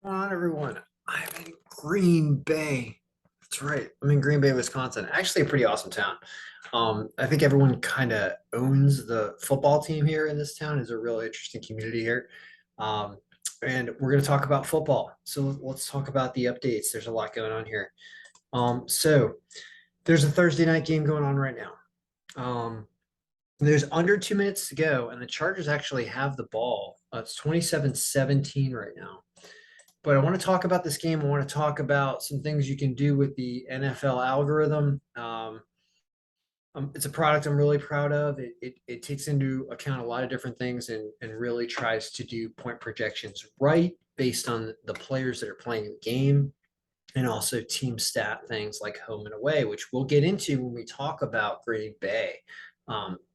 Come on, everyone. I'm in Green Bay. That's right. I'm in Green Bay, Wisconsin. Actually, a pretty awesome town. I think everyone kind of owns the football team here in this town. It's a really interesting community here. Um, and we're going to talk about football. So let's talk about the updates. There's a lot going on here. So there's a Thursday night game going on right now. There's under 2 minutes to go, and the Chargers actually have the ball. It's 27-17 right now. But I want to talk about this game. I want to talk about some things you can do with the NFL algorithm. It's a product I'm really proud of. It takes into account a lot of different things and really tries to do point projections right based on the players that are playing the game and also team stat things like home and away, which we'll get into when we talk about Green Bay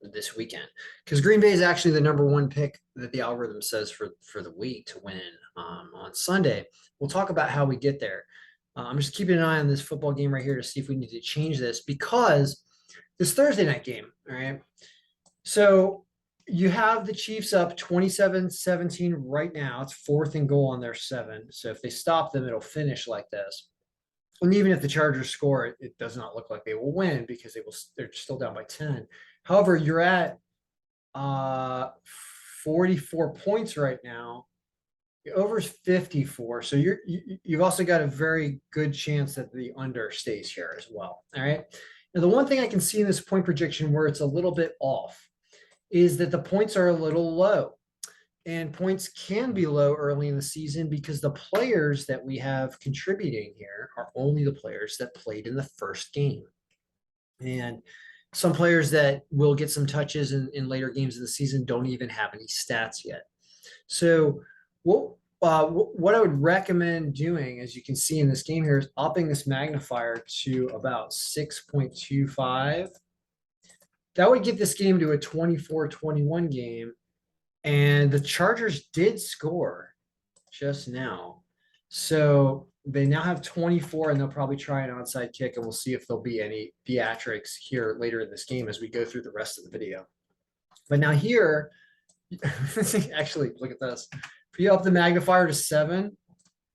this weekend. Because Green Bay is actually the number one pick that the algorithm says for the week to win on Sunday. We'll talk about how we get there. I'm just keeping an eye on this football game right here to see if we need to change this because this Thursday night game, all right? So you have the Chiefs up 27-17 right now. It's fourth and goal on their 7. So if they stop them, it'll finish like this. And even if the Chargers score, it does not look like they will win because they're still down by 10. However, you're at 44 points right now. Over 54. So you've also got a very good chance that the under stays here as well. All right. Now, the one thing I can see in this point projection where it's a little bit off is that the points are a little low. And points can be low early in the season because the players that we have contributing here are only the players that played in the first game. And some players that will get some touches in later games of the season don't even have any stats yet. So what I would recommend doing, as you can see in this game here, is upping this magnifier to about 6.25. That would get this game to a 24-21 game. And the Chargers did score just now. So they now have 24, and they'll probably try an onside kick, and we'll see if there'll be any theatrics here later in this game as we go through the rest of the video. But now here, actually, look at this. If you up the magnifier to 7,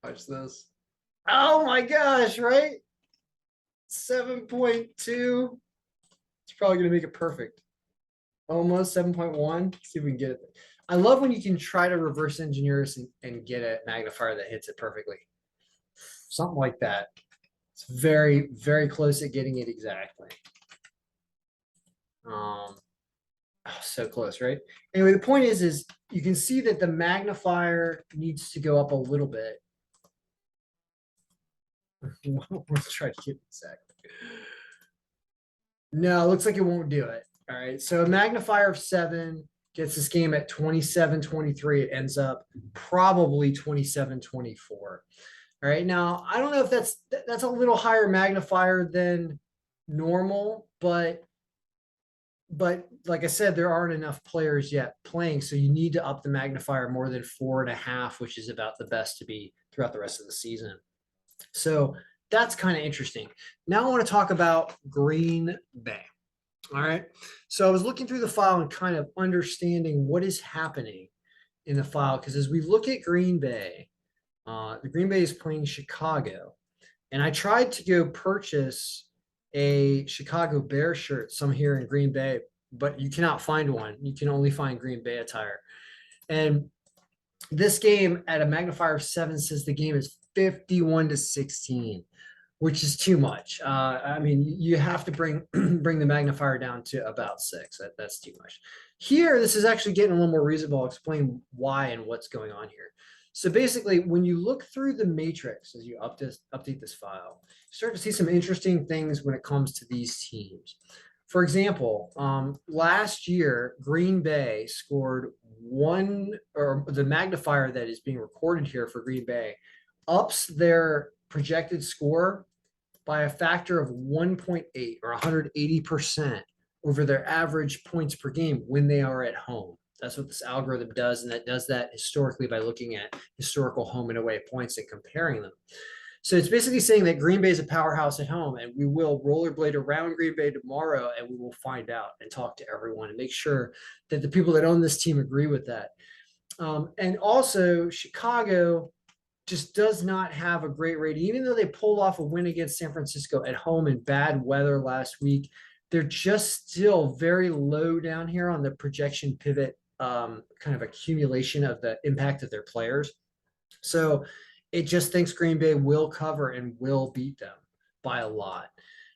watch this. Oh my gosh, right? 7.2. It's probably going to make it perfect. Almost 7.1. See if we can get it. I love when you can try to reverse engineer this and get a magnifier that hits it perfectly. Something like that. It's very, very close at getting it exactly. So close, right? Anyway, the point is you can see that the magnifier needs to go up a little bit. Let's try to get it exact. No, it looks like it won't do it. All right. So a magnifier of 7 gets this game at 27-23. It ends up probably 27-24. All right. Now, I don't know if that's a little higher magnifier than normal, but like I said, there aren't enough players yet playing, so you need to up the magnifier more than 4.5, which is about the best to be throughout the rest of the season. So that's kind of interesting. Now I want to talk about Green Bay. All right. So I was looking through the file and kind of understanding what is happening in the file because as we look at Green Bay, the Green Bay is playing Chicago, and I tried to go purchase a Chicago Bear shirt, some here in Green Bay, but you cannot find one. You can only find Green Bay attire. And this game at a magnifier of 7 says the game is 51-16, which is too much. I mean, you have to bring the magnifier down to about 6. That's too much. Here, this is actually getting a little more reasonable. I'll explain why and what's going on here. So basically, when you look through the matrix as you update this file, you start to see some interesting things when it comes to these teams. For example, last year, Green Bay scored or the magnifier that is being recorded here for Green Bay ups their projected score by a factor of 1.8 or 180% over their average points per game when they are at home. That's what this algorithm does, and that does that historically by looking at historical home and away points and comparing them. So it's basically saying that Green Bay is a powerhouse at home, and we will rollerblade around Green Bay tomorrow, and we will find out and talk to everyone and make sure that the people that own this team agree with that. And also, Chicago just does not have a great rating. Even though they pulled off a win against San Francisco at home in bad weather last week, they're just still very low down here on the projection pivot kind of accumulation of the impact of their players. So it just thinks Green Bay will cover and will beat them by a lot.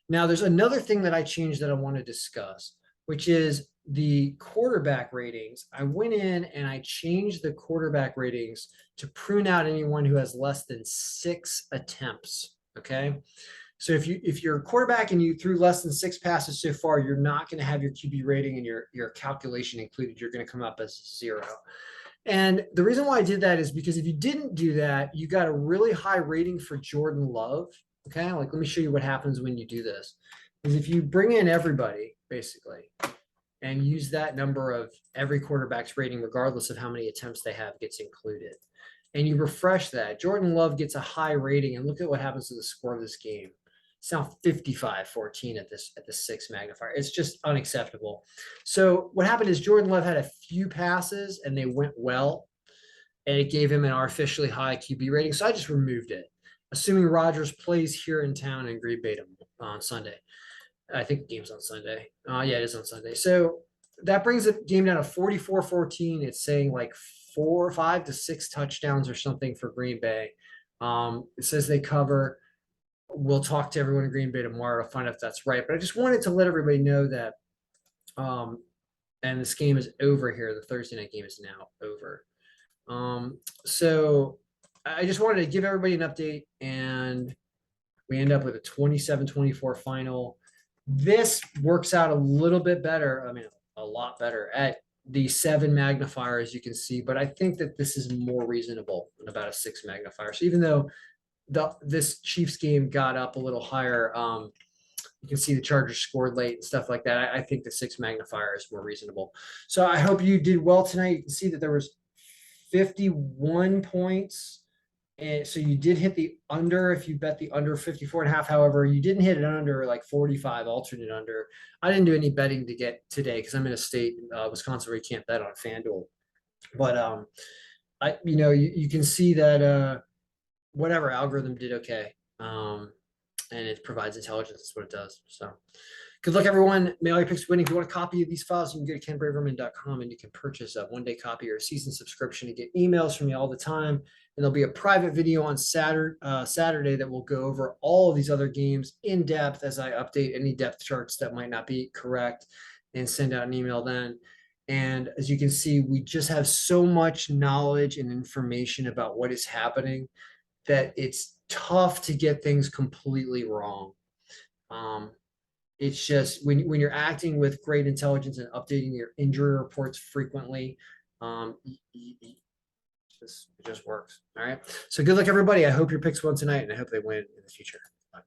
Now, there's another thing that I changed that I want to discuss, which is the quarterback ratings. I went in and I changed the quarterback ratings to prune out anyone who has less than 6 attempts. Okay. So if you're a quarterback and you threw less than 6 passes so far, you're not going to have your QB rating and your calculation included. You're going to come up as 0. And the reason why I did that is because if you didn't do that, you got a really high rating for Jordan Love. Okay, like let me show you what happens when you do this. Is if you bring in everybody basically and use that number of every quarterback's rating, regardless of how many attempts they have, gets included. And you refresh that. Jordan Love gets a high rating, and look at what happens to the score of this game. It's now 55-14 at the 6 magnifier. It's just unacceptable. So what happened is Jordan Love had a few passes and they went well, and it gave him an artificially high QB rating. So I just removed it, assuming Rodgers plays here in town and Green Bay on Sunday. I think the game's on Sunday. Yeah, it is on Sunday. So that brings the game down to 44-14. It's saying like 5 to 6 touchdowns or something for Green Bay. It says they cover. We'll talk to everyone in Green Bay tomorrow to find out if that's right. But I just wanted to let everybody know that, and this game is over here. The Thursday night game is now over. So I just wanted to give everybody an update, and we end up with a 27-24 final. This works out a little bit better. I mean, a lot better at the 7 magnifier, as you can see, but I think that this is more reasonable than about a 6 magnifier. So even though this Chiefs game got up a little higher, you can see the Chargers scored late and stuff like that. I think the 6 magnifier is more reasonable. So I hope you did well tonight. You can see that there was 51 points. And so you did hit the under if you bet the under 54.5. However, you didn't hit it under like 45 alternate under. I didn't do any betting to get today because I'm in a state, Wisconsin, where you can't bet on FanDuel. But you can see that whatever algorithm did okay. And it provides intelligence. That's what it does. So good luck, everyone. May all your picks winning. If you want a copy of these files, you can go to kenbraverman.com and you can purchase a 1-day copy or a season subscription to get emails from me all the time. And there'll be a private video on Saturday that will go over all of these other games in depth as I update any depth charts that might not be correct and send out an email then. And as you can see, we just have so much knowledge and information about what is happening that it's tough to get things completely wrong. It's just when you're acting with great intelligence and updating your injury reports frequently, it just works. All right. So good luck, everybody. I hope your picks won tonight, and I hope they win in the future. Bye.